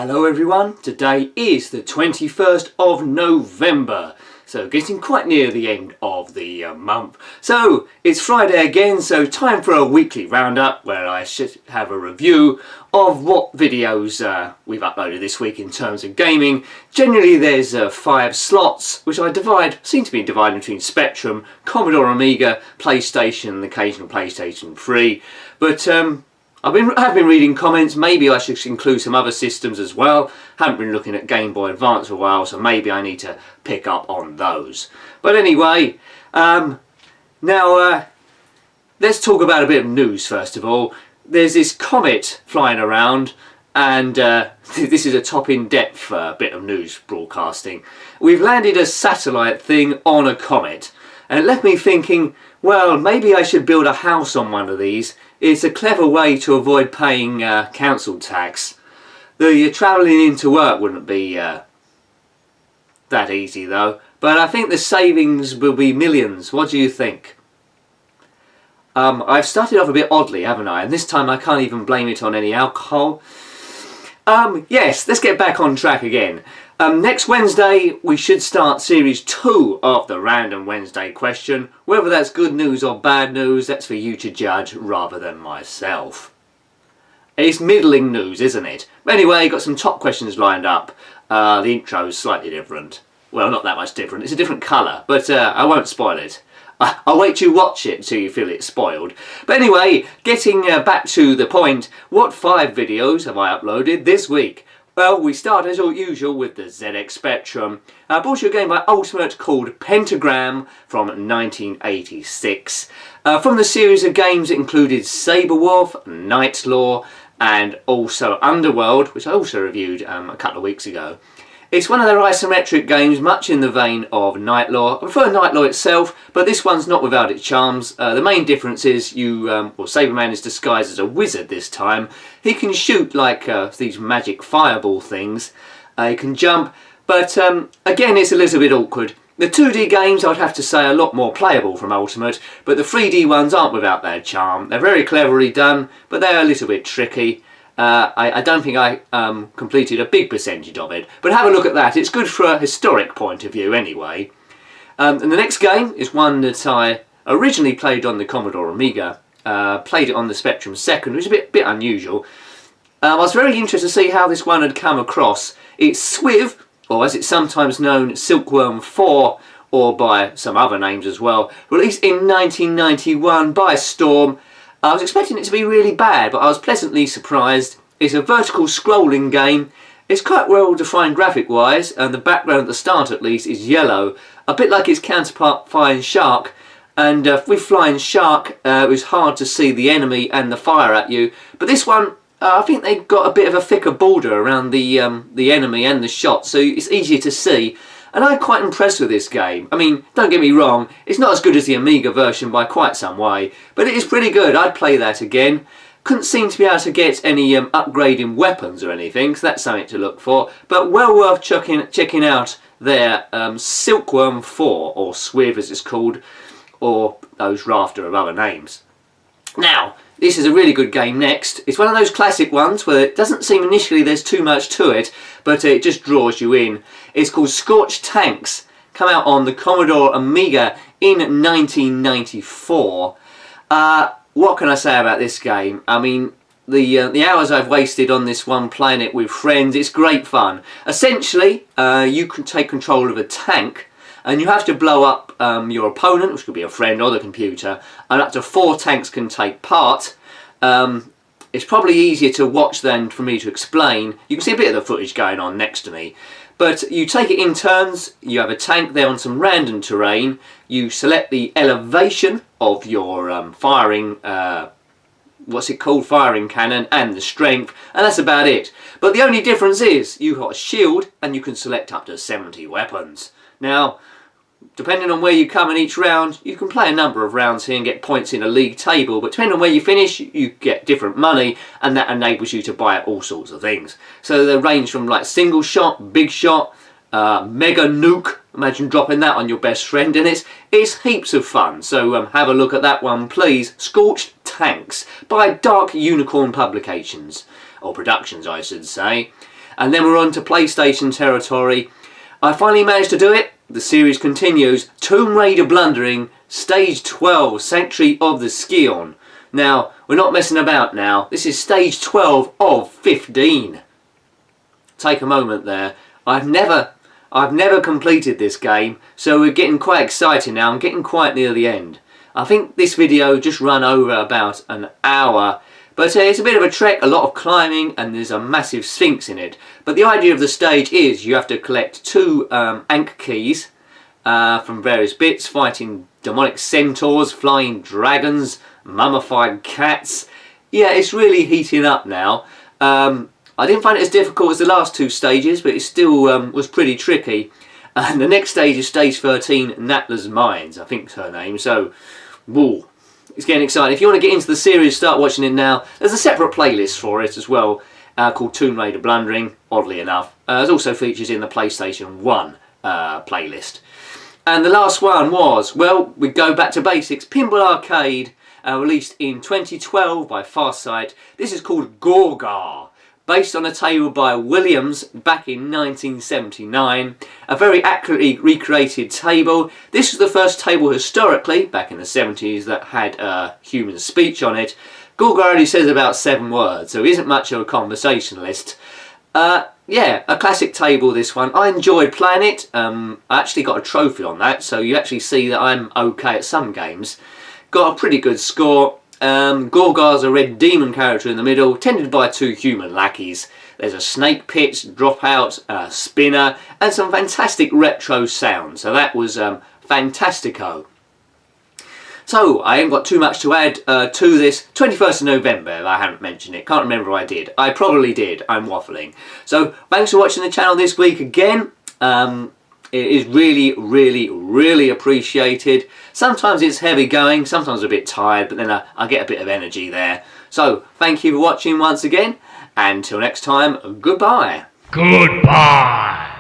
Hello everyone, today is the 21st of November, so getting quite near the end of the month. So it's Friday again, so time for a weekly roundup where I should have a review of what videos we've uploaded this week in terms of gaming. Generally there's 5 slots, which seem to be divided between Spectrum, Commodore, Amiga, PlayStation and the occasional PlayStation 3. But I have been reading comments. Maybe I should include some other systems as well. Haven't been looking at Game Boy Advance for a while, so maybe I need to pick up on those. But anyway, now let's talk about a bit of news first of all. There's this comet flying around, and this is a top in-depth bit of news broadcasting. We've landed a satellite thing on a comet, and it left me thinking, well, maybe I should build a house on one of these. It's a clever way to avoid paying council tax. The travelling into work wouldn't be that easy though, but I think the savings will be millions. What do you think? I've started off a bit oddly, haven't I? And this time I can't even blame it on any alcohol. Yes, let's get back on track again. Next Wednesday we should start series 2 of the Random Wednesday question. Whether that's good news or bad news, that's for you to judge rather than myself. It's middling news, isn't it? Anyway, got some top questions lined up. The intro's slightly different. Well, not that much different. It's a different colour, but I won't spoil it. I'll wait till you watch it until you feel it's spoiled. But anyway, getting back to the point, what 5 videos have I uploaded this week? Well, we start as usual with the ZX Spectrum. I bought you a game by Ultimate called Pentagram from 1986. From the series of games it included Sabre Wolf, Knight's Law and also Underworld, which I also reviewed a couple of weeks ago. It's one of their isometric games, much in the vein of Night Law. I prefer Night Law itself, but this one's not without its charms. The main difference is Sabreman is disguised as a wizard this time. He can shoot like these magic fireball things. He can jump, but again it's a little bit awkward. The 2D games I'd have to say are a lot more playable from Ultimate, but the 3D ones aren't without their charm. They're very cleverly done, but they're a little bit tricky. I don't think I completed a big percentage of it, but have a look at that. It's good for a historic point of view anyway. And the next game is one that I originally played on the Commodore Amiga, played it on the Spectrum second, which is a bit unusual. I was very interested to see how this one had come across. It's SWIV, or as it's sometimes known, Silkworm 4, or by some other names as well, released in 1991 by Storm. I was expecting it to be really bad, but I was pleasantly surprised. It's a vertical scrolling game. It's quite well defined graphic wise, and the background at the start at least is yellow, a bit like its counterpart Flying Shark. And with Flying Shark it was hard to see the enemy and the fire at you, but this one I think they've got a bit of a thicker border around the enemy and the shot, so it's easier to see. And I'm quite impressed with this game. I mean, don't get me wrong, it's not as good as the Amiga version by quite some way, but it is pretty good. I'd play that again. Couldn't seem to be able to get any upgrade in weapons or anything, so that's something to look for. But well worth checking out their Silkworm 4, or SWIV as it's called, or those rafter of other names. Now, this is a really good game next. It's one of those classic ones where it doesn't seem initially there's too much to it, but it just draws you in. It's called Scorched Tanks, come out on the Commodore Amiga in 1994. What can I say about this game? I mean, the hours I've wasted on this one playing it with friends, it's great fun. Essentially, you can take control of a tank, and you have to blow up your opponent, which could be a friend or the computer, and up to 4 tanks can take part. It's probably easier to watch than for me to explain. You can see a bit of the footage going on next to me. But you take it in turns. You have a tank there on some random terrain. You select the elevation of your firing, firing cannon, and the strength, and that's about it. But the only difference is you've got a shield and you can select up to 70 weapons. Now, depending on where you come in each round, you can play a number of rounds here and get points in a league table, but depending on where you finish, you get different money, and that enables you to buy all sorts of things. So they range from like single shot, big shot, mega nuke, imagine dropping that on your best friend, and it's heaps of fun. So have a look at that one please. Scorched Tanks by Dark Unicorn Publications, or Productions I should say. and then we're on to PlayStation territory. I finally managed to do it. The series continues. Tomb Raider Blundering, Stage 12, Sanctuary of the Scion. Now, we're not messing about now. This is Stage 12 of 15. Take a moment there. I've never completed this game, so we're getting quite excited now. I'm getting quite near the end. I think this video just ran over about an hour, but it's a bit of a trek, a lot of climbing, and there's a massive sphinx in it. But the idea of the stage is you have to collect 2 Ankh keys from various bits, fighting demonic centaurs, flying dragons, mummified cats. Yeah, it's really heating up now. I didn't find it as difficult as the last 2 stages, but it still was pretty tricky. And the next stage is stage 13, Natla's Mines, I think is her name. So, whoa, it's getting exciting. If you want to get into the series, start watching it now. There's a separate playlist for it as well, called Tomb Raider Blundering, oddly enough. There's also features in the PlayStation 1 playlist. And the last one was, well, we go back to basics. Pinball Arcade, released in 2012 by Farsight. This is called Gorgar, based on a table by Williams back in 1979. A very accurately recreated table. This was the first table historically, back in the 70s, that had human speech on it. Gorgar only says about 7 words, so he isn't much of a conversationalist. Yeah, a classic table, this one. I enjoyed playing it. I actually got a trophy on that, so you actually see that I'm okay at some games. Got a pretty good score. Gorgar's a red demon character in the middle, tended by 2 human lackeys. There's a snake pit, dropout, spinner, and some fantastic retro sound. So that was fantastico. So I ain't got too much to add to this. 21st of November, I haven't mentioned it. Can't remember if I did. I probably did. I'm waffling. So thanks for watching the channel this week again. It is really appreciated. Sometimes it's heavy going, sometimes a bit tired, but then I get a bit of energy there. So thank you for watching once again, and until next time, goodbye. Goodbye.